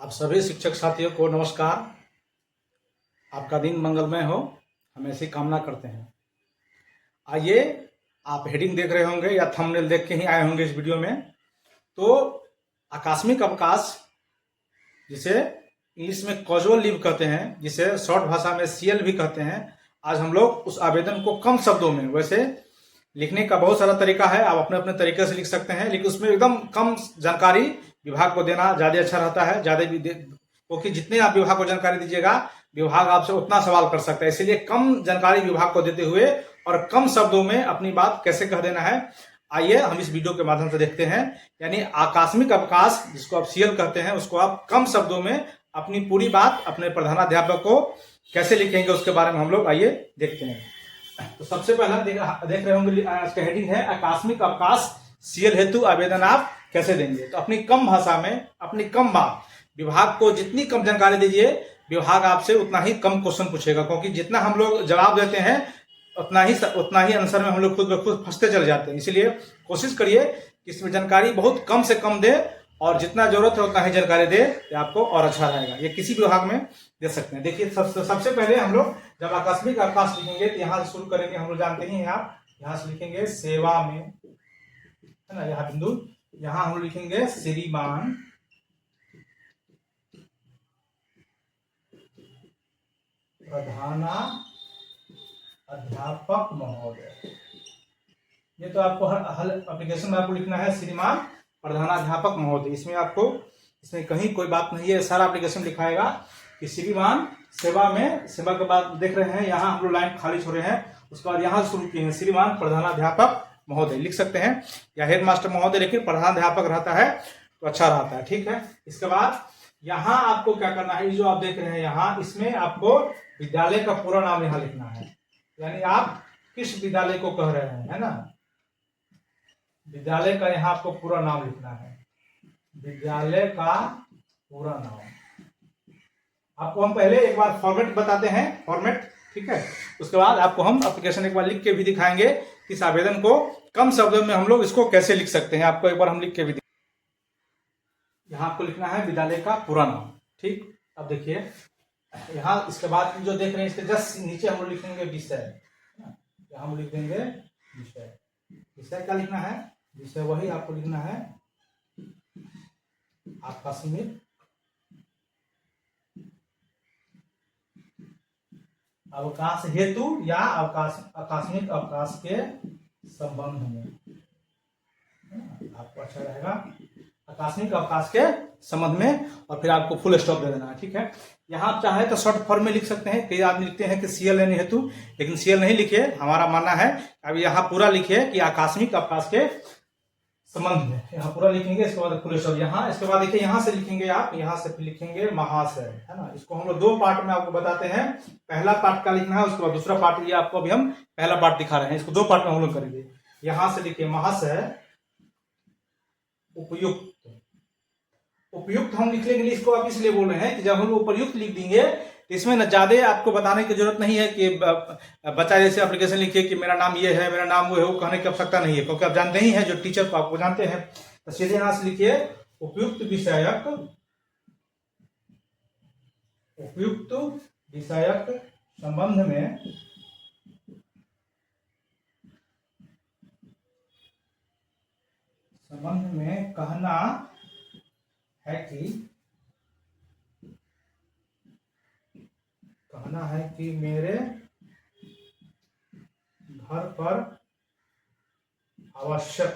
आप सभी शिक्षक साथियों को नमस्कार। आपका दिन मंगलमय हो, हम ऐसी कामना करते हैं। आइए, आप हेडिंग देख रहे होंगे या थंबनेल देख के ही आए होंगे इस वीडियो में। तो आकस्मिक अवकाश, जिसे इंग्लिश में कैजुअल लीव कहते हैं, जिसे शॉर्ट भाषा में सीएल भी कहते हैं, आज हम लोग उस आवेदन को कम शब्दों में, वैसे लिखने का बहुत सारा तरीका है, आप अपने अपने तरीके से लिख सकते हैं, लेकिन उसमें एकदम कम जानकारी विभाग को देना ज़्यादा अच्छा रहता है। ज़्यादा भी क्योंकि जितने आप विभाग को जानकारी दीजिएगा, विभाग आपसे उतना सवाल कर सकता है। इसीलिए कम जानकारी विभाग को देते हुए और कम शब्दों में अपनी बात कैसे कह देना है, आइए हम इस वीडियो के माध्यम से देखते हैं। यानी आकस्मिक अवकाश, जिसको आप सीएल कहते हैं, उसको आप कम शब्दों में अपनी पूरी बात अपने प्रधानाध्यापक को कैसे लिखेंगे, उसके बारे में हम लोग आइए देखते हैं। तो सबसे पहला देख रहे होंगे, इसका हेडिंग है आकस्मिक अवकाश सीएल हेतु आवेदन आप कैसे देंगे। तो अपनी कम भाषा में, अपनी कम बात, विभाग को जितनी कम जानकारी दीजिए, विभाग आपसे उतना ही कम क्वेश्चन पूछेगा, क्योंकि जितना हम लोग जवाब देते हैं उतना ही आंसर में हम लोग खुद ब खुद फंसते चले जाते हैं। इसलिए कोशिश करिए कि इसमें जानकारी बहुत कम से कम दे और जितना जरूरत है उतना ही जानकारी दे, तो आपको और अच्छा रहेगा। ये किसी भी विभाग में दे सकते हैं। देखिए, सबसे पहले हम लोग जब आकस्मिक अवकाश लिखेंगे तो यहाँ से शुरू करेंगे। हम लोग जानते ही हैं, आप यहाँ से लिखेंगे सेवा में, है ना, यहाँ बिंदु, यहाँ हम लोग लिखेंगे श्रीमान प्रधाना अध्यापक महोदय। ये तो आपको हर एप्लीकेशन में आपको लिखना है श्रीमान प्रधानाध्यापक महोदय। इसमें कहीं कोई बात नहीं है, सारा एप्लीकेशन लिखाएगा कि श्रीमान सेवा में, सेवा के बाद देख रहे हैं यहाँ हम लोग लाइन खाली छोड़े हैं, उसके बाद यहाँ शुरू किए हैं श्रीमान प्रधानाध्यापक महोदय लिख सकते हैं, या हेड मास्टर महोदय, लेकिन प्रधानाध्यापक रहता है तो अच्छा रहता है। ठीक है। इसके बाद यहाँ आपको क्या करना है, जो आप देख रहे हैं यहाँ, इसमें आपको विद्यालय का पूरा नाम यहाँ लिखना है। यानी आप किस विद्यालय को कह रहे हैं, है ना, विद्यालय का यहाँ आपको पूरा नाम लिखना है, विद्यालय का पूरा नाम। आपको हम पहले एक बार फॉर्मेट बताते हैं, फॉर्मेट, ठीक है। उसके बाद आपको हम एप्लीकेशन एक बार लिख के भी दिखाएंगे कि इस आवेदन को कम शब्दों में हम लोग इसको कैसे लिख सकते हैं। आपको एक बार हम लिख के भी यहाँ आपको लिखना है विद्यालय का पूरा नाम। ठीक। अब देखिए यहाँ, इसके बाद जो देख रहे हैं इसके जस्ट नीचे हम लोग लिखेंगे विषय, यहाँ हम लिख देंगे विषय। विषय क्या लिखना है, विषय वही आपको लिखना है आकस्मिक अवकाश हेतु या आकस्मिक अवकाश के संबंध में। आपको अच्छा रहेगा आकस्मिक अवकाश के संबंध में, और फिर आपको फुल स्टॉप दे देना है। ठीक है। यहाँ आप चाहे तो शॉर्ट फॉर्म में लिख सकते हैं। कई आदमी लिखते हैं कि सीएल लेने हेतु, लेकिन सीएल नहीं लिखिए, हमारा मानना है अब यहाँ पूरा लिखिए कि आकस्मिक अवकाश के संबंध में, यहाँ पूरा लिखेंगे। इसके बाद फुल स्टॉप यहाँ, इसके बाद देखिए यहाँ से लिखेंगे आप, यहाँ से लिखेंगे महाशय, है ना। इसको हम लोग दो पार्ट में आपको बताते हैं। पहला पार्ट का लिखना है, उसके बाद दूसरा पार्ट, ये आपको अभी हम पहला पार्ट दिखा रहे हैं, इसको दो पार्ट में हम लोग करेंगे। यहाँ से लिखिए महाशय उपयुक्त। उपयुक्त हम लिख लेंगे, इसको आप इसलिए बोल रहे हैं कि जब हम उपयुक्त लिख देंगे तो इसमें न ज्यादा आपको बताने की जरूरत नहीं है कि बच्चा जैसे एप्लीकेशन लिखिए कि मेरा नाम ये है, मेरा नाम वो है, वो कहने की आवश्यकता नहीं है, क्योंकि आप जानते ही हैं, जो टीचर को आपको जानते हैं। तो सीधे यहां से लिखिए उपयुक्त विषयक संबंध में कहना है कि मेरे घर पर आवश्यक,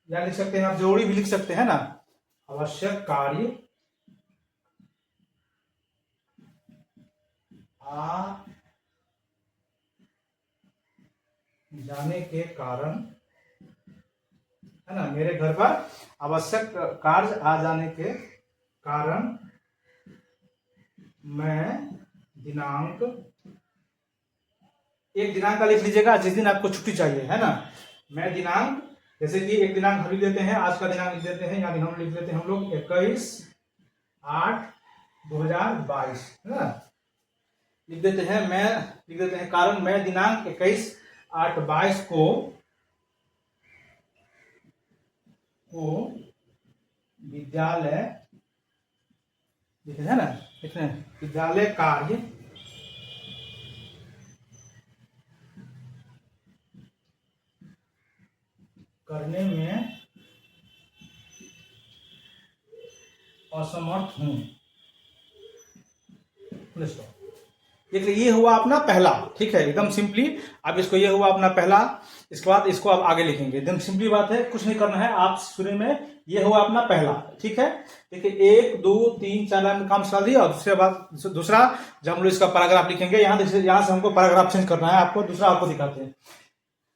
या लिख सकते हैं आप जरूरी भी लिख सकते हैं ना, आवश्यक कार्य आ जाने के कारण, है ना, मेरे घर पर आवश्यक कार्य आ जाने के कारण मैं दिनांक, एक दिनांक का लिख लीजिएगा जिस दिन आपको छुट्टी चाहिए, है ना। मैं दिनांक, जैसे कि एक दिनांक हम लिख देते हैं, आज का दिनांक लिख देते हैं, यानी हम लिख देते हैं हम लोग 21/8/2022, है ना, लिख देते हैं। मैं लिख देते हैं कारण मैं दिनांक 21/8/22 को विद्यालय लिखे है ना, लिखने विद्यालय कार्य करने में असमर्थ हूं। देखिए ये हुआ अपना पहला, ठीक है, एकदम सिंपली। अब इसको ये हुआ अपना पहला, इसके बाद इसको आप आगे लिखेंगे, एकदम सिंपली बात है, कुछ नहीं करना है आप शुरू में। ये हुआ अपना पहला, ठीक है। देखिए 1 2 3 4 लाइन काम चला दिया, और दूसरे बाद दूसरा जब हम लोग इसका पैराग्राफ लिखेंगे, यहाँ से हमको पैराग्राफ चेंज करना है, आपको दूसरा आपको दिखाते हैं।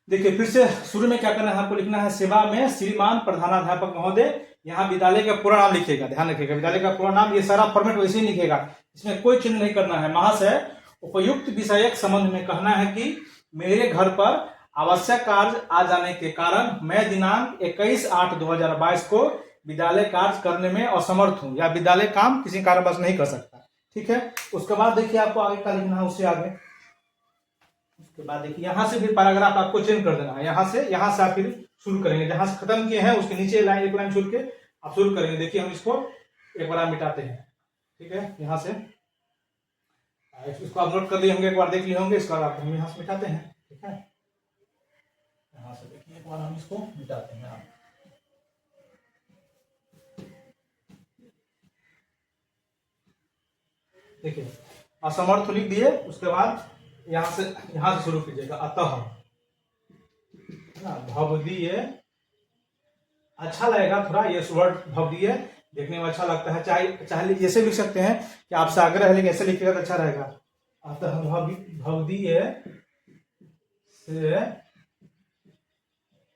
देखिए फिर से शुरू में क्या करना है, आपको लिखना है सेवा में श्रीमान प्रधानाध्यापक महोदय। यहाँ विद्यालय का पूरा नाम लिखिएगा, ध्यान रखिएगा, विद्यालय का पूरा नाम, ये सारा फॉर्मेट वैसे ही लिखेगा, इसमें कोई चेंज नहीं करना है। महाशय उपयुक्त विषयक संबंध में कहना है कि मेरे घर पर आवश्यक कार्य आ जाने के कारण मैं दिनांक 21/8/2022 को विद्यालय कार्य करने में असमर्थ हूं, या विद्यालय काम किसी कारणवश नहीं कर सकता, ठीक है। उसके बाद देखिए आपको आगे का लिखना है, उससे आगे उसके बाद देखिए यहाँ से फिर पैराग्राफ आपको चेंज कर देना है, यहाँ से आप फिर शुरू करेंगे, जहां से खत्म किए हैं उसके नीचे लाइन एक लाइन छोड़ के आप शुरू करेंगे। देखिए हम इसको एक बार मिटाते हैं, ठीक है, यहाँ से इसको आप नोट कर लिए होंगे, एक बार देख लिए होंगे, इसका हम यहाँ से मिटाते हैं, ठीक है। यहाँ से देखिए एक बार हम इसको मिटाते हैं। देखिए असमर्थ लिख दिए, उसके बाद यहाँ से शुरू कीजिएगा, अतः भवदीय, अच्छा लगेगा थोड़ा ये वर्ड भवदीय, देखने में अच्छा लगता है, चाहे ऐसे लिख सकते हैं कि आपसे आग्रह है, लेकिन ऐसे लिखिएगा तो अच्छा रहेगा। अतः भवदीय से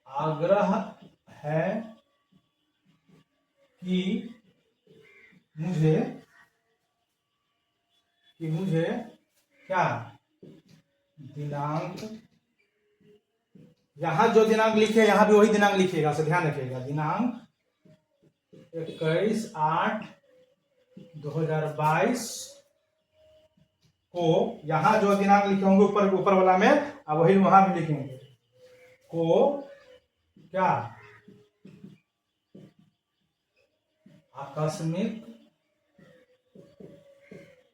आग्रह है कि मुझे क्या दिनांक, यहां जो दिनांक लिखे यहां भी वही दिनांक लिखिएगा, से ध्यान रखिएगा, दिनांक 21/8/2022 को, यहां जो दिनांक लिखे होंगे ऊपर वाला में, अब वही वहां भी लिखेंगे, को क्या आकस्मिक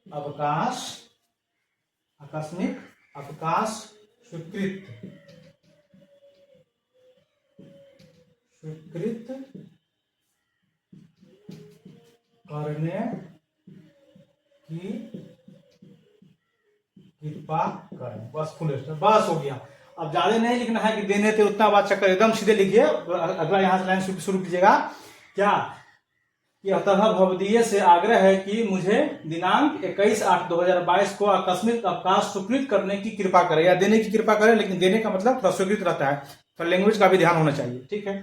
अवकाश स्वीकृत करने की कृपा करें। बस फुल स्टॉप, बस हो गया। अब ज्यादा नहीं लिखना है कि देने थे उतना बात चक्कर, एकदम सीधे लिखिए। अगला यहाँ से लाइन शुरू कीजिएगा, क्या कि अतः भवदीय से आग्रह है कि मुझे दिनांक 21/8/2022 को आकस्मिक अवकाश स्वीकृत करने की कृपा करे, या देने की कृपा करे, लेकिन देने का मतलब थोड़ा स्वीकृत रहता है, तो लैंग्वेज का भी ध्यान होना चाहिए, ठीक है।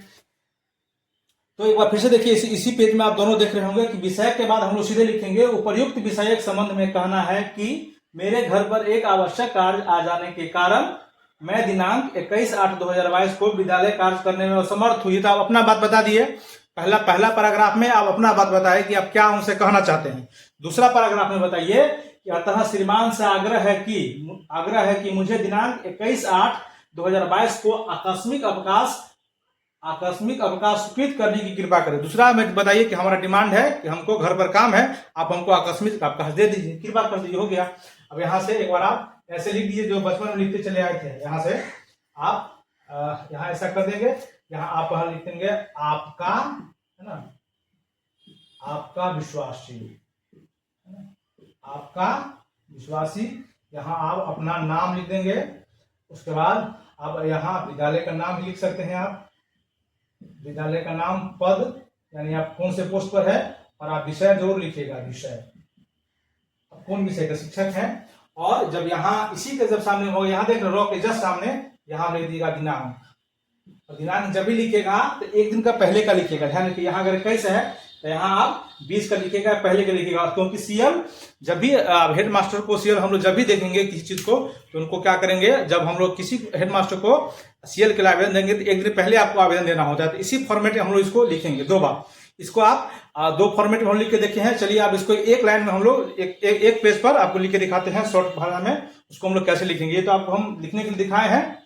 तो एक बार फिर से देखिए, इसी पेज में आप दोनों देख रहे होंगे कि विषय के बाद हम लोग सीधे लिखेंगे, उपर्युक्त विषयक संबंध में कहना है कि मेरे घर पर एक आवश्यक कार्य आ जाने के कारण मैं दिनांक 21/8/2022 को विद्यालय कार्य करने में असमर्थ हुई। तो आप अपना बात बता दिए, पहला पैराग्राफ में आप अपना बात बताए कि आप क्या उनसे कहना चाहते हैं। दूसरा पैराग्राफ में बताइए कि अतः श्रीमान से आग्रह है कि मुझे दिनांक 21/8/2022 को आकस्मिक अवकाश स्वीकृत करने की कृपा करें। दूसरा में बताइए कि हमारा डिमांड है कि हमको घर पर काम है, आप हमको आकस्मिक अवकाश दे दीजिए, कृपा कर दीजिए, हो गया। अब यहाँ से एक बार आप ऐसे लिख दीजिए जो बचपन में लिखते चले आए थे, यहाँ से आप यहाँ ऐसा कर देंगे, यहाँ आप लिख देंगे आपका, है ना, आपका विश्वासी, यहाँ आप अपना नाम लिख देंगे। उसके बाद आप यहाँ विद्यालय का नाम भी लिख सकते हैं, आप विद्यालय का नाम, पद यानी आप कौन से पोस्ट पर है, और आप विषय जरूर लिखिएगा, विषय आप कौन विषय का शिक्षक हैं। और जब यहाँ इसी के जब सामने हो, यहाँ देख रहे के जस्ट सामने यहाँ लिख दीजिएगा दिनांक, और दिनांक जब भी लिखेगा तो एक दिन का पहले का लिखेगा, ध्यान रखिए। यहाँ अगर 21 है तो यहाँ आप 20 का लिखेगा, पहले का लिखेगा, क्योंकि सीएल जब भी हेड मास्टर को सीएल हम लोग जब भी देखेंगे किसी चीज को, तो उनको क्या करेंगे, जब हम लोग किसी हेड मास्टर को सीएल के लिए आवेदन देंगे तो एक दिन पहले आपको आवेदन देना होता है। तो इसी फॉर्मेट में हम लोग इसको लिखेंगे 2 बार। इसको आप 2 फॉर्मेट में हम लिख के देखे हैं। चलिए आप इसको एक लाइन में हम लोग एक पेज पर आपको लिख के दिखाते हैं, शॉर्ट भाषा में उसको हम लोग कैसे लिखेंगे। ये तो आपको हम लिखने के लिए दिखाए हैं,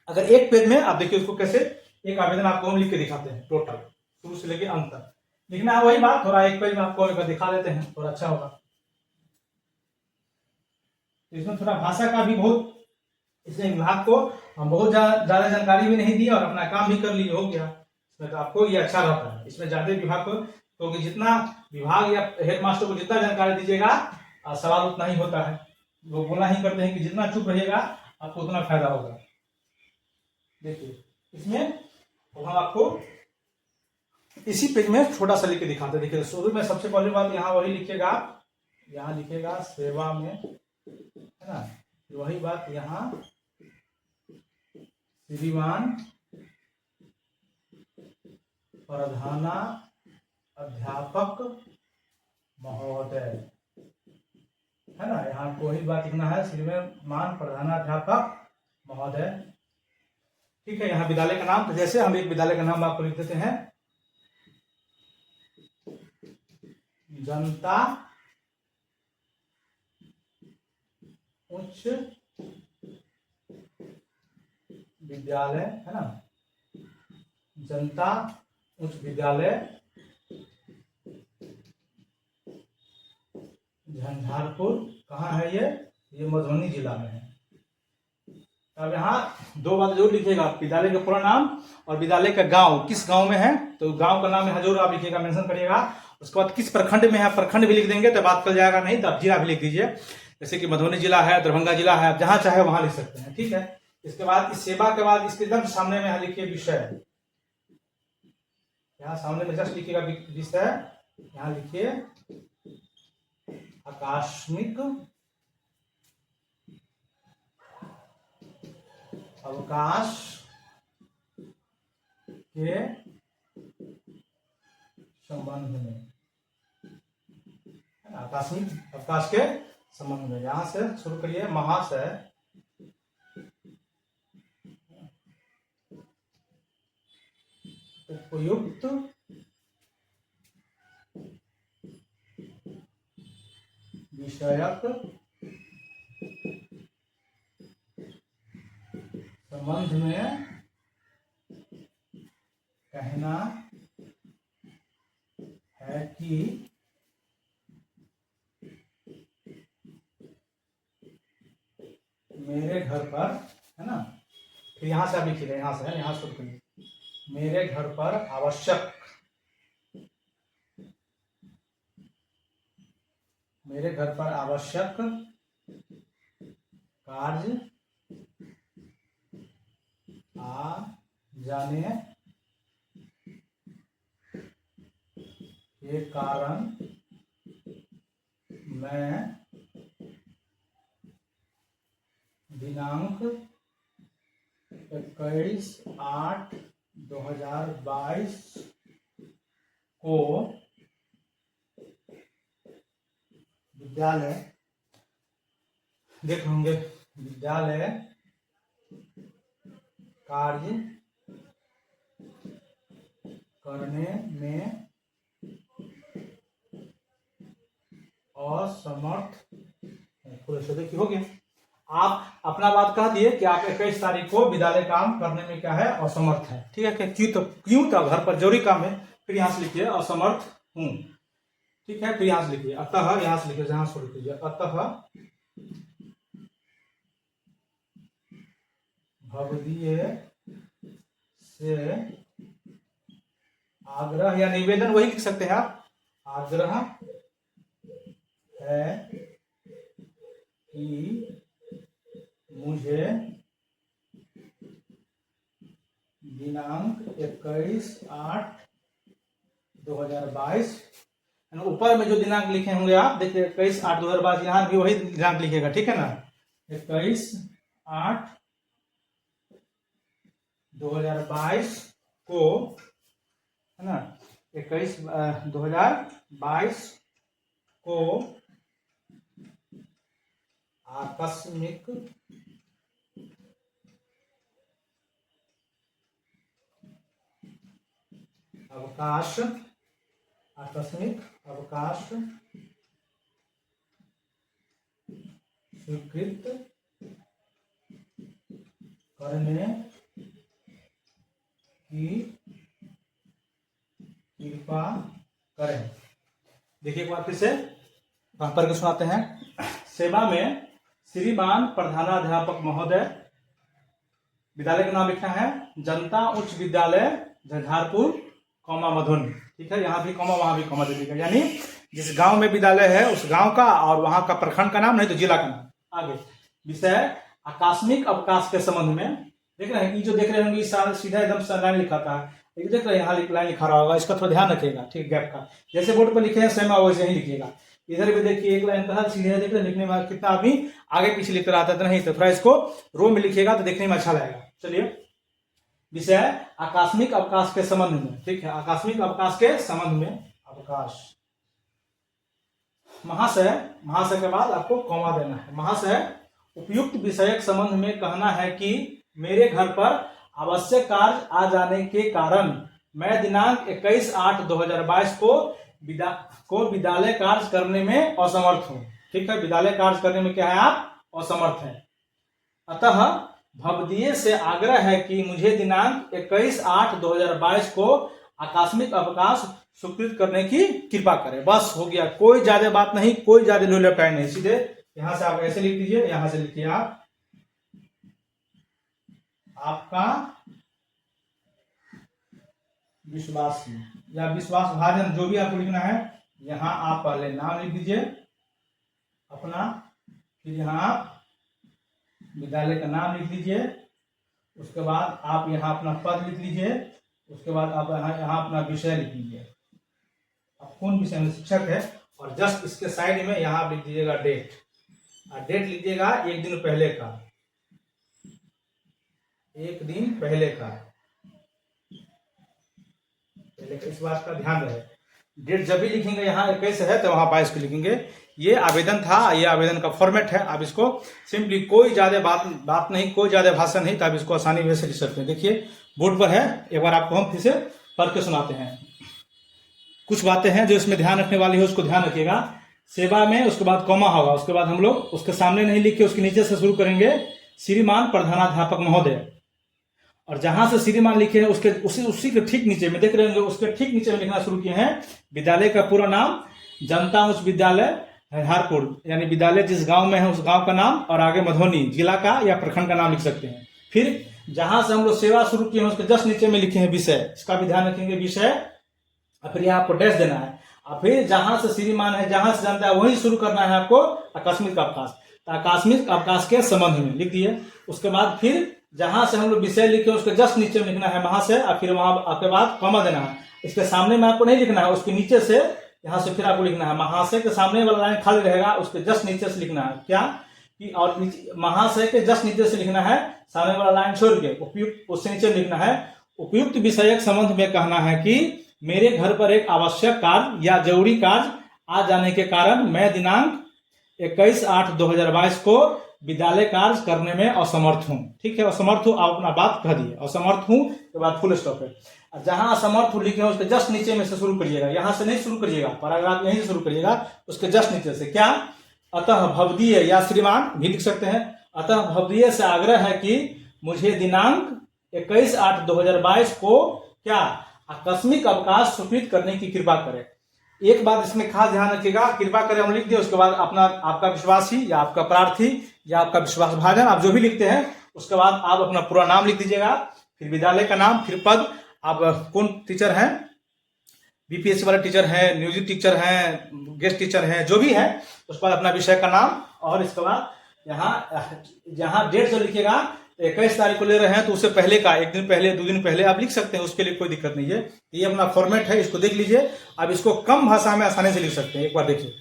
अगर एक पेज में आप देखिए उसको कैसे एक आवेदन आपको हम लिख के दिखाते हैं, टोटल शुरू से लेके अंत तक। लिखना है वही बात, थोड़ा एक पेज में आपको एक बार दिखा देते हैं, थोड़ा अच्छा होगा। तो इसमें थोड़ा भाषा का भी बहुत, इसलिए विभाग को हम बहुत ज्यादा जानकारी भी नहीं दी और अपना काम भी कर लिए, हो गया। इसमें तो आपको ये अच्छा रहता है, इसमें ज्यादा विभाग को, क्योंकि जितना विभाग या हेडमास्टर को जितना जानकारी दीजिएगा सवाल उतना ही होता है। वो बोलना ही करते हैं कि जितना चुप रहिएगा आपको उतना फायदा होगा। देखिए इसमें हम आपको इसी पेज में छोटा सा लिख के दिखाते हैं। देखिए शुरू में सबसे पहली बात यहाँ वही लिखिएगा, यहाँ लिखेगा सेवा में, है ना, वही बात यहाँ श्रीमान प्रधाना अध्यापक महोदय, है ना, यहाँ को ही बात लिखना है, श्रीमान प्रधानाध्यापक महोदय। ठीक है, यहाँ विद्यालय का नाम, तो जैसे हम एक विद्यालय का नाम आपको लिख देते हैं, जनता उच्च विद्यालय, है ना, जनता उच्च विद्यालय झंझारपुर। कहाँ है ये मधुबनी जिला में है। अब यहाँ दो बात जरूर लिखिएगा, विद्यालय का पूरा नाम और विद्यालय का गांव, किस गांव में है, तो गांव का नाम यहाँ जरूर आप लिखिएगा, मेंशन करिएगा। उसके बाद किस प्रखंड में है, प्रखंड भी लिख देंगे तो बात कर जाएगा, नहीं तो आप जिला भी लिख दीजिए, जैसे कि मधुबनी जिला है, दरभंगा जिला है, आप जहां चाहे वहां लिख सकते हैं। ठीक है, इसके बाद इस सेवा के बाद इसके एकदम सामने में यहाँ लिखिए विषय, यहाँ सामने में जस्ट लिखिएगा विषय, यहाँ लिखिए आकस्मिक अवकाश के संबंध में, आकस्मिक अवकाश के संबंध में, यहां से शुरू करिए, महाशय उपयुक्त विषयक संबंध में कहना है कि मेरे घर पर, है ना, फिर यहां से आप लिखिएगा, यहां से है, यहां शुरू करिए, मेरे घर पर आवश्यक, मेरे घर पर आवश्यक कार्य आ जाने के कारण मैं दिनांक 21/8/2022 को विद्यालय, देख होंगे, विद्यालय कार्य करने में असमर्थ, पूरे शब्द की हो गया। आप अपना बात कह दिए कि आप 21 तारीख को विद्यालय काम करने में क्या है, असमर्थ है। ठीक है, क्यों तो घर पर जरूरी काम है, फिर यहाँ से लिखिए असमर्थ हूं। ठीक है, फिर यहाँ से लिखिए अतः, यहाँ से लिखिए, जहां शुरू कीजिए, अतः भवदीय से आग्रह या निवेदन, वही लिख सकते हैं आप, आग्रह है कि मुझे दिनांक 21/8/2022, ऊपर में जो दिनांक लिखे होंगे आप देखिए 21/8/2022, यहाँ भी वही दिनांक लिखेगा। ठीक है ना, 21/8/2022 को, है ना, 21/2022 को आकस्मिक अवकाश, आकस्मिक अवकाश स्वीकृत करने की कृपा करें। देखिए एक बार फिर से पढ़ के सुनाते हैं। सेवा में श्रीमान प्रधानाध्यापक महोदय, विद्यालय का नाम लिखना है जनता उच्च विद्यालय झंझारपुर कौमा मधुन। ठीक है, यहाँ भी कौमा वहां भी कौमा दे दीजिएगा, यानी जिस गांव में विद्यालय है उस गांव का और वहां का प्रखंड का नाम, नहीं तो जिला का नाम। आगे विषय आकस्मिक अवकाश के संबंध में। देख रहे हैं, ये जो देख रहे होंगे सीधा एकदम लाइन लिखा था, ये देख रहे हैं यहाँ लाइन लिखा रहा होगा, इसका थोड़ा ध्यान रखिएगा। ठीक, गैप का जैसे बोर्ड पर लिखे हैं सेम वैसे ही लिखिएगा। इधर भी देखिए एक लाइन कहा सीधे देख रहे, लिखने में कितना आदमी आगे पीछे लिखते रहता है, नहीं तो थोड़ा इसको रो में लिखिएगा तो देखने में अच्छा लगेगा। चलिए, विषय आकस्मिक अवकाश के संबंध में। ठीक है, आकस्मिक अवकाश के संबंध में। अवकाश, महाशय के बाद आपको कॉमा देना है। महाशय, उपयुक्त विषयक संबंध में कहना है कि मेरे घर पर आवश्यक कार्य आ जाने के कारण मैं दिनांक 21/8/2022 को विद्यालय कार्य करने में असमर्थ हूँ। ठीक है, विद्यालय कार्य करने में क्या है, आप असमर्थ हैं। अतः भवदीय से आग्रह है कि मुझे दिनांक 21/8/2022 को आकस्मिक अवकाश स्वीकृत करने की कृपा करें। बस हो गया, कोई ज्यादा बात नहीं, कोई ज्यादा लोलटाई नहीं। सीधे यहां से आप ऐसे लिख दीजिए, यहां से लिखिए आप आपका विश्वास या विश्वास भाजन, जो भी आपको लिखना है। यहां आप पहले नाम लिख दीजिए अपना, फिर यहां आप विद्यालय का नाम लिख लीजिए, उसके बाद आप यहाँ अपना पद लिख लीजिए, उसके बाद आप यहाँ अपना विषय लिख लीजिए, आप कौन विषय में शिक्षक है। और जस्ट इसके साइड में यहाँ लिख दीजिएगा डेट, और डेट लिखिएगा एक दिन पहले का, एक दिन पहले का। इस बात का ध्यान रहे, डेट जब भी लिखेंगे यहाँ 21 है तो वहां 22 को लिखेंगे। ये आवेदन था, ये आवेदन का फॉर्मेट है। आप इसको सिंपली, कोई ज्यादा बात नहीं, कोई ज्यादा भाषण नहीं, तो आप इसको आसानी से लिख सकते हैं। देखिए बोर्ड पर है, एक बार आपको हम फिर से पढ़ के सुनाते हैं। कुछ बातें हैं जो इसमें ध्यान रखने वाली है, उसको ध्यान रखिएगा। सेवा में उसके बाद कॉमा होगा, उसके बाद हम लोग उसके सामने नहीं लिख के उसके नीचे से शुरू करेंगे, श्रीमान प्रधानाध्यापक महोदय। और जहां से श्रीमान लिखे हैं उसके उसी के ठीक नीचे में देख रहे होंगे, उसके ठीक नीचे में लिखना शुरू किए हैं विद्यालय का पूरा नाम, जनता उच्च विद्यालय झंझारपुर, यानी विद्यालय जिस गांव में है उस गांव का नाम, और आगे मधुबनी जिला का या प्रखंड का नाम लिख सकते हैं। फिर जहां से हम लोग सेवा शुरू किए हैं उसके जस्ट नीचे में लिखे हैं विषय, इसका भी ध्यान रखेंगे विषय, और फिर यहाँ आपको डैश देना है। और फिर जहां से श्रीमान है, जहां से जनता है, वही शुरू करना है आपको आकस्मिक अवकाश। तो आकस्मिक अवकाश के संबंध में लिख दिए। उसके बाद फिर जहां से हम लोग विषय लिखे उसके जस्ट नीचे में लिखना है महाशय, और फिर वहां आपके बाद कॉमा देना है। इसके सामने में आपको नहीं लिखना है, उसके नीचे से यहाँ से फिर आपको लिखना है महाशय के सामने वाला लाइन खाली रहेगा, उसके जस्ट नीचे से लिखना है क्या कि, और महाशय के जस्ट नीचे से लिखना है, सामने वाला लाइन छोड़ के उपयुक्त उससे नीचे लिखना है। उपयुक्त विषयक संबंध में कहना है कि मेरे घर पर एक आवश्यक कार्य या जरूरी कार्य आ जाने के कारण मैं दिनांक 21/8/2022 को विद्यालय कार्य करने में असमर्थ हूँ। ठीक है, असमर्थ हूँ, आप अपना बात कह दिए, असमर्थ हूँ के बाद फुल स्टॉप है। जहां असमर्थ हूँ लिखे हैं उसके जस्ट नीचे में से शुरू करिएगा, यहां से नहीं शुरू करिएगा, पैराग्राफ यहीं से शुरू करिएगा, उसके जस्ट नीचे से क्या, अतः भवदीय या श्रीमान भी लिख सकते हैं। अतः भवदीय से आग्रह है कि मुझे दिनांक 21/8/2022 को क्या आकस्मिक अवकाश स्वीकृत करने की कृपा करें। एक बात इसमें खास ध्यान रखिएगा, कृपा करें हम लिख दिए, उसके बाद अपना आपका विश्वासी या आपका प्रार्थी या आपका विश्वास भाजन, आप जो भी लिखते हैं, उसके बाद आप अपना पूरा नाम लिख दीजिएगा, फिर विद्यालय का नाम, फिर पद, आप कौन टीचर हैं, बीपीएससी वाले टीचर हैं, म्यूजिक टीचर हैं, गेस्ट टीचर हैं, जो भी है, उसके बाद अपना विषय का नाम, और इसके बाद यहाँ डेट जो लिखिएगा 21 तारीख को ले रहे हैं तो उससे पहले का, एक दिन पहले, 2 दिन पहले आप लिख सकते हैं, उसके लिए कोई दिक्कत नहीं है। ये अपना फॉर्मेट है, इसको देख लीजिए। अब इसको कम भाषा में आसानी से लिख सकते हैं, एक बार देखिए।